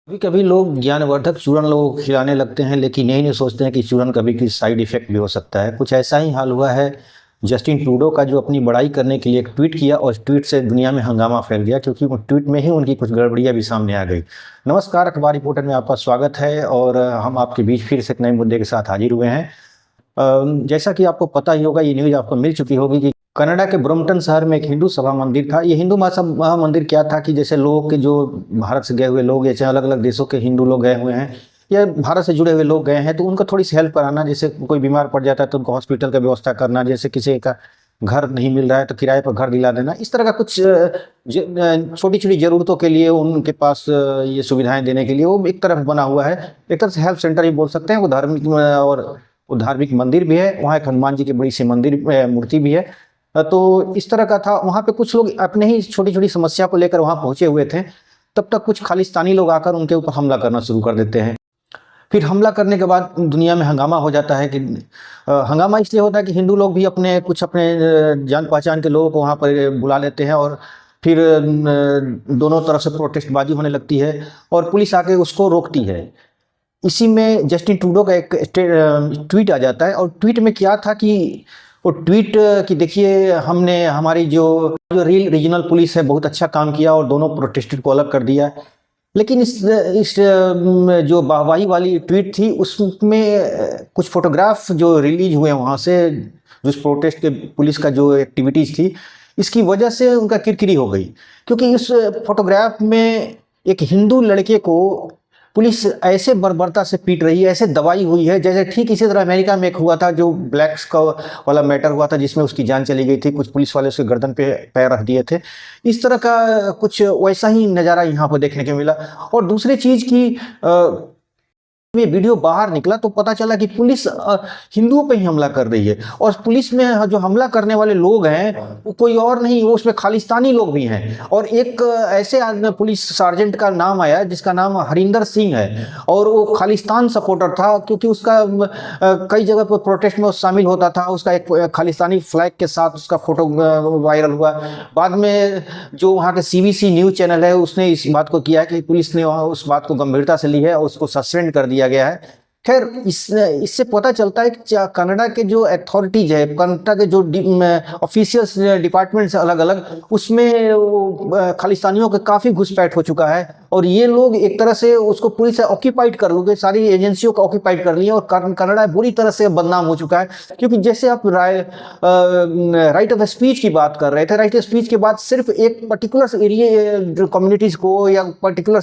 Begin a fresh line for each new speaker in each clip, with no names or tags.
कभी कभी लोग ज्ञानवर्धक चूर्ण लोगों को खिलाने लगते हैं, लेकिन यही नहीं सोचते हैं कि चूर्ण कभी की साइड इफेक्ट भी हो सकता है। कुछ ऐसा ही हाल हुआ है जस्टिन ट्रूडो का, जो अपनी बड़ाई करने के लिए एक ट्वीट किया और इस ट्वीट से दुनिया में हंगामा फैल गया, क्योंकि उस ट्वीट में ही उनकी कुछ गड़बड़ियां भी सामने आ गई। नमस्कार, अखबार रिपोर्टर में आपका स्वागत है और हम आपके बीच फिर से एक नए मुद्दे के साथ हाजिर हुए हैं। जैसा कि आपको पता ही होगा, ये न्यूज़ आपको मिल चुकी होगी कि कनाडा के ब्रम्पटन शहर में एक हिंदू सभा मंदिर था। ये हिंदू महा मंदिर क्या था कि जैसे लोग के जो भारत से गए हुए लोग या चाहे अलग अलग देशों के हिंदू लोग गए हुए हैं या भारत से जुड़े हुए लोग गए हैं, तो उनको थोड़ी सी हेल्प कराना। जैसे कोई बीमार पड़ जाता है तो उनको हॉस्पिटल का व्यवस्था करना, जैसे किसी का घर नहीं मिल रहा है तो किराए पर घर दिला देना, इस तरह का कुछ छोटी छोटी ज़रूरतों के लिए उनके पास ये सुविधाएं देने के लिए वो एक तरफ बना हुआ है। एक तरह से हेल्प सेंटर ही बोल सकते हैं। वो धार्मिक और वो धार्मिक मंदिर भी है। वहाँ एक हनुमान जी की बड़ी सी मंदिर मूर्ति भी है। तो इस तरह का था। वहाँ पे कुछ लोग अपने ही छोटी छोटी समस्या को लेकर वहाँ पहुँचे हुए थे। तब तक कुछ खालिस्तानी लोग आकर उनके ऊपर हमला करना शुरू कर देते हैं। फिर हमला करने के बाद दुनिया में हंगामा हो जाता है कि हंगामा इसलिए होता है कि हिंदू लोग भी अपने जान पहचान के लोगों को वहाँ पर बुला लेते हैं और फिर दोनों तरफ से प्रोटेस्टबाजी होने लगती है और पुलिस आके उसको रोकती है। इसी में जस्टिन ट्रूडो का एक ट्वीट आ जाता है और ट्वीट में क्या था कि वो ट्वीट कि देखिए, हमने हमारी जो जो रीजनल पुलिस है बहुत अच्छा काम किया और दोनों प्रोटेस्टर को अलग कर दिया। लेकिन इस जो वाहवाही वाली ट्वीट थी उसमें कुछ फोटोग्राफ जो रिलीज हुए वहाँ से, जो प्रोटेस्ट के पुलिस का जो एक्टिविटीज़ थी, इसकी वजह से उनका किरकिरी हो गई। क्योंकि इस फोटोग्राफ में एक हिंदू लड़के को पुलिस ऐसे बर्बरता से पीट रही है, ऐसे दबाई हुई है, जैसे ठीक इसी तरह अमेरिका में एक हुआ था जो ब्लैक्स का वाला मैटर हुआ था, जिसमें उसकी जान चली गई थी। कुछ पुलिस वाले उसके गर्दन पे पैर रख दिए थे। इस तरह का कुछ वैसा ही नज़ारा यहाँ पर देखने को मिला। और दूसरी चीज़ की ये वीडियो बाहर निकला तो पता चला कि पुलिस हिंदुओं पे ही हमला कर रही है। और पुलिस में जो हमला करने वाले लोग हैं वो कोई और नहीं, वो उसमें खालिस्तानी लोग भी हैं। और एक ऐसे पुलिस सार्जेंट का नाम आया जिसका नाम हरिंदर सिंह है और वो खालिस्तान सपोर्टर था, क्योंकि उसका कई जगह पर प्रोटेस्ट में शामिल होता था। उसका एक खालिस्तानी फ्लैग के साथ उसका फोटो वायरल हुआ। बाद में जो वहाँ के सीबीसी न्यूज़ चैनल है उसने इस बात को किया कि पुलिस ने उस बात को गंभीरता से ली है और उसको सस्पेंड कर दिया गया है। खैर, इससे पता चलता है कि कनाडा के जो अथॉरिटीज है, कनाडा के जो ऑफिशियल्स डिपार्टमेंट्स अलग अलग, उसमें खालिस्तानियों के काफ़ी घुसपैठ हो चुका है। और ये लोग एक तरह से उसको पूरी से ऑक्यूपाइड कर लोगे, सारी एजेंसियों को ऑक्यूपाइड कर लिए और कनाडा बुरी तरह से बदनाम हो चुका है। क्योंकि जैसे आप राइट ऑफ स्पीच की बात कर रहे थे, राइट ऑफ स्पीच के बाद सिर्फ एक पर्टिकुलर एरिया कम्युनिटीज़ को या पर्टिकुलर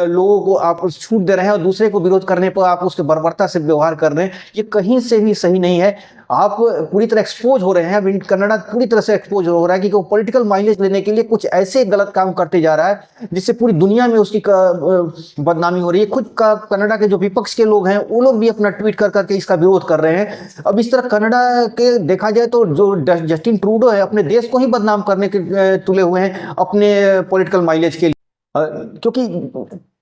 लोगों को आप छूट दे रहे हैं और दूसरे को विरोध करने पर आप उसके बर्बरता से व्यवहार कर रहे हैं, ये कहीं से भी सही नहीं है। आप पूरी तरह एक्सपोज हो रहे हैं। अब कनाडा पूरी तरह से एक्सपोज हो रहा है कि वो पॉलिटिकल माइलेज लेने के लिए कुछ ऐसे गलत काम करते जा रहा है जिससे पूरी दुनिया में उसकी बदनामी हो रही है। खुद का कनाडा के जो विपक्ष के लोग हैं वो लोग भी अपना ट्वीट कर करके इसका विरोध कर रहे हैं। अब इस तरह कनाडा के देखा जाए तो जो जस्टिन ट्रूडो है अपने देश को ही बदनाम करने के तुले हुए हैं अपने पॉलिटिकल माइलेज के लिए। क्योंकि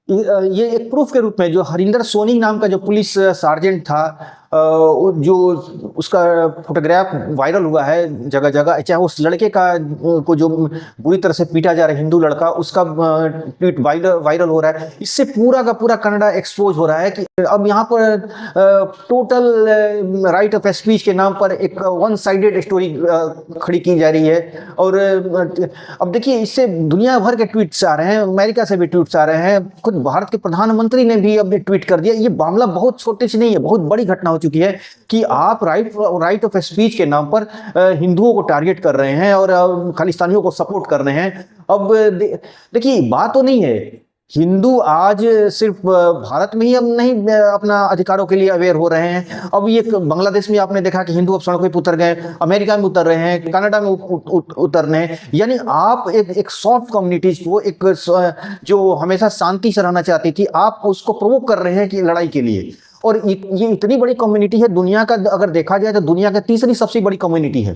ये एक प्रूफ के रूप में जो हरिंदर सोनी नाम का जो पुलिस सार्जेंट था, जो उसका फोटोग्राफ वायरल हुआ है जगह जगह, चाहे उस लड़के का को जो बुरी तरह से पीटा जा रहा है हिंदू लड़का, उसका ट्वीट वायरल हो रहा है। इससे पूरा का पूरा कनाडा एक्सपोज हो रहा है कि अब यहाँ पर टोटल राइट ऑफ स्पीच के नाम पर एक वन साइडेड स्टोरी खड़ी की जा रही है। और अब देखिए, इससे दुनिया भर के ट्वीट्स आ रहे हैं, अमेरिका से भी ट्वीट्स आ रहे हैं। खुद भारत के प्रधानमंत्री ने भी अपने ट्वीट कर दिया। ये मामला बहुत छोटे से नहीं है, बहुत बड़ी घटना हो चुकी है कि आप राइट ऑफ स्पीच के नाम पर हिंदुओं को टारगेट कर रहे हैं और खालिस्तानियों को सपोर्ट कर रहे हैं। अब देखिए, बात तो नहीं है, हिंदू आज सिर्फ भारत में ही अब नहीं अपना अधिकारों के लिए अवेयर हो रहे हैं। अब ये बांग्लादेश में आपने देखा कि हिंदू अब सड़कों पर उतर गए, अमेरिका में उतर रहे हैं, कनाडा में उतर रहे हैं। यानी आप एक सॉफ्ट कम्युनिटीज को, एक जो हमेशा शांति से रहना चाहती थी, आप उसको प्रोवोक कर रहे हैं कि लड़ाई के लिए। और ये इतनी बड़ी कम्युनिटी है, दुनिया का अगर देखा जाए तो दुनिया का तीसरी सबसे बड़ी कम्युनिटी है।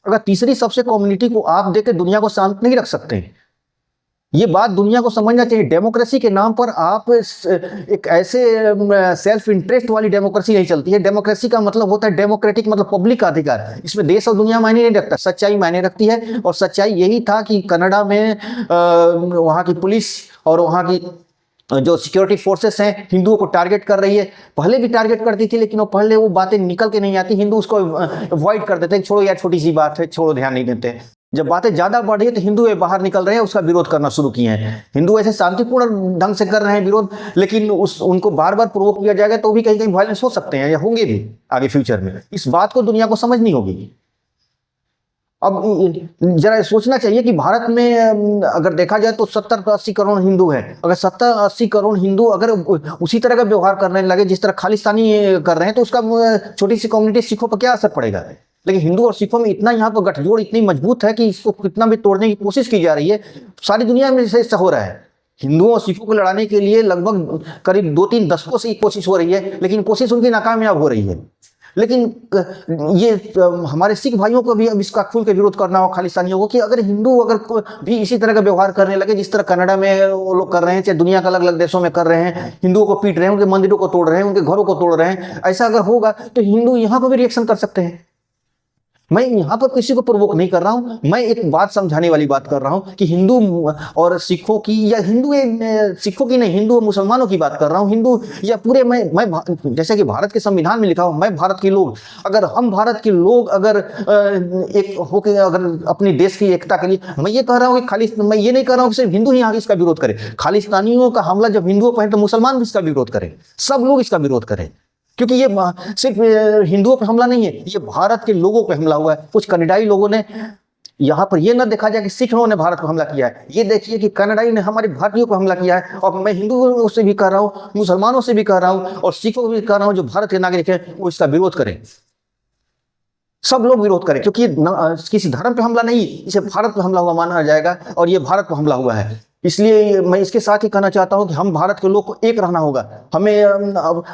अगर तीसरी सबसे कम्युनिटी को आप देकर दुनिया को शांत नहीं रख सकते, ये बात दुनिया को समझना चाहिए। डेमोक्रेसी के नाम पर आप एक ऐसे सेल्फ इंटरेस्ट वाली डेमोक्रेसी नहीं चलती है। डेमोक्रेसी का मतलब होता है डेमोक्रेटिक, मतलब पब्लिक का अधिकार। इसमें देश और दुनिया मायने नहीं रखता, सच्चाई मायने रखती है। और सच्चाई यही था कि कनाडा में वहाँ की पुलिस और वहाँ की जो सिक्योरिटी फोर्सेस हैं हिंदुओं को टारगेट कर रही है। पहले भी टारगेट करती थी, लेकिन वो पहले वो बातें निकल के नहीं आती, हिंदू उसको अवॉइड कर देते हैं, छोड़ो यार छोटी सी बात है, छोड़ो, ध्यान नहीं देते। जब बातें ज्यादा बढ़ रही है तो हिंदू बाहर निकल रहे हैं, उसका विरोध करना शुरू किए हैं। हिंदू ऐसे शांतिपूर्ण ढंग से कर रहे हैं विरोध, लेकिन उनको बार बार प्रोवोक किया जाएगा तो भी कहीं कहीं वायलेंस हो सकते हैं या होंगे भी आगे फ्यूचर में। इस बात को दुनिया को समझनी होगी। अब जरा सोचना चाहिए कि भारत में अगर देखा जाए तो 70-80 करोड़ हिंदू हैं। अगर 70-80 करोड़ हिंदू अगर उसी तरह का व्यवहार करने लगे जिस तरह खालिस्तानी कर रहे हैं, तो उसका छोटी सी कम्युनिटी सिखों पर क्या असर पड़ेगा। लेकिन हिंदू और सिखों में इतना यहाँ पर गठजोड़ इतनी मजबूत है कि इसको कितना भी तोड़ने की कोशिश की जा रही है। सारी दुनिया में ऐसा हो रहा है। हिंदुओं और सिखों को लड़ाने के लिए लगभग करीब 2-3 दशकों से कोशिश हो रही है, लेकिन कोशिश उनकी नाकामयाब हो रही है। लेकिन ये हमारे सिख भाइयों को भी अब इसका खुल के विरोध करना हो, खालिस्तानियों को, कि अगर हिंदू अगर भी इसी तरह का व्यवहार करने लगे जिस तरह कनाडा में वो लोग कर रहे हैं, चाहे दुनिया के अलग अलग देशों में कर रहे हैं, हिंदुओं को पीट रहे हैं, उनके मंदिरों को तोड़ रहे हैं, उनके घरों को तोड़ रहे हैं, ऐसा अगर होगा तो हिंदू यहाँ पर भी रिएक्शन कर सकते हैं। मैं यहाँ पर किसी को प्रवोक नहीं कर रहा हूँ, मैं एक बात समझाने वाली बात कर रहा हूँ कि हिंदू और सिखों की, या हिंदू सिखों की नहीं, हिंदू और मुसलमानों की बात कर रहा हूँ। हिंदू या पूरे मैं जैसे कि भारत के संविधान में लिखा हूँ, मैं भारत के लोग, अगर हम भारत के लोग अगर एक होकर अगर अपने देश की एकता के लिए, मैं ये कह रहा हूँ कि मैं ये नहीं कह रहा हूँ कि सिर्फ हिंदू ही यहाँ इसका विरोध करें। खालिस्तानियों का हमला जब हिंदुओं पर है तो मुसलमान भी इसका विरोध करें, सब लोग इसका विरोध करें, क्योंकि ये सिर्फ हिंदुओं पे हमला नहीं है, ये भारत के लोगों पे हमला हुआ है। कुछ कनाडाई लोगों ने, यहाँ पर ये ना देखा जाए कि सिखों ने भारत पर हमला किया है, ये देखिए कि कनाडाई ने हमारे भारतीयों पर हमला किया है। और मैं हिंदुओं से भी कह रहा हूँ, मुसलमानों से भी कह रहा हूँ, और सिखों को भी कह रहा हूँ, जो भारत के नागरिक हैं वो इसका विरोध करें, सब लोग विरोध करें, क्योंकि किसी धर्म पे हमला नहीं, इसे भारत पे हमला हुआ माना जाएगा, और ये भारत पे हमला हुआ है। इसलिए मैं इसके साथ ही कहना चाहता हूं कि हम भारत के लोग को एक रहना होगा। हमें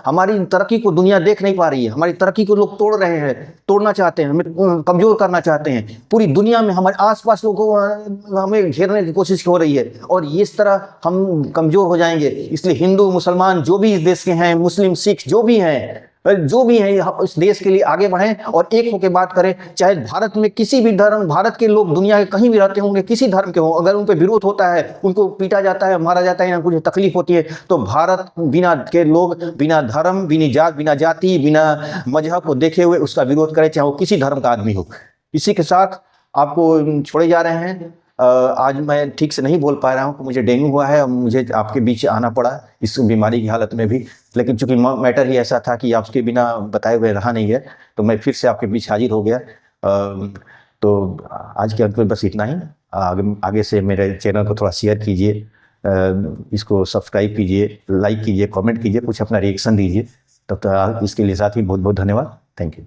हमारी तरक्की को दुनिया देख नहीं पा रही है, हमारी तरक्की को लोग तोड़ रहे हैं, तोड़ना चाहते हैं, हमें कमजोर करना चाहते हैं। पूरी दुनिया में हमारे आसपास लोगों को हमें घेरने की कोशिश हो रही है, और इस तरह हम कमजोर हो जाएंगे। इसलिए हिंदू मुसलमान जो भी इस देश के हैं, मुस्लिम सिख जो भी हैं इस देश के लिए आगे बढ़ें और एक होकर बात करें। चाहे भारत में किसी भी धर्म, भारत के लोग दुनिया के कहीं भी रहते होंगे, किसी धर्म के हों, अगर उन पर विरोध होता है, उनको पीटा जाता है, मारा जाता है, या कुछ तकलीफ होती है, तो भारत बिना के लोग बिना धर्म, बिना जाति, बिना मजहब को देखे हुए उसका विरोध करें, चाहे वो किसी धर्म का आदमी हो। इसी के साथ आपको छोड़े जा रहे हैं। आज मैं ठीक से नहीं बोल पा रहा हूँ, मुझे डेंगू हुआ है और मुझे आपके बीच आना पड़ा इस बीमारी की हालत में भी, लेकिन चूंकि मैटर ही ऐसा था कि आपके बिना बताए हुए रहा नहीं है, तो मैं फिर से आपके बीच हाजिर हो गया। तो आज के अंत में बस इतना ही। आगे से मेरे चैनल को थोड़ा शेयर कीजिए, इसको सब्सक्राइब कीजिए, लाइक कीजिए, कमेंट कीजिए, कुछ अपना रिएक्शन दीजिए। तब तक इसके लिए साथ ही बहुत बहुत धन्यवाद। Thank you.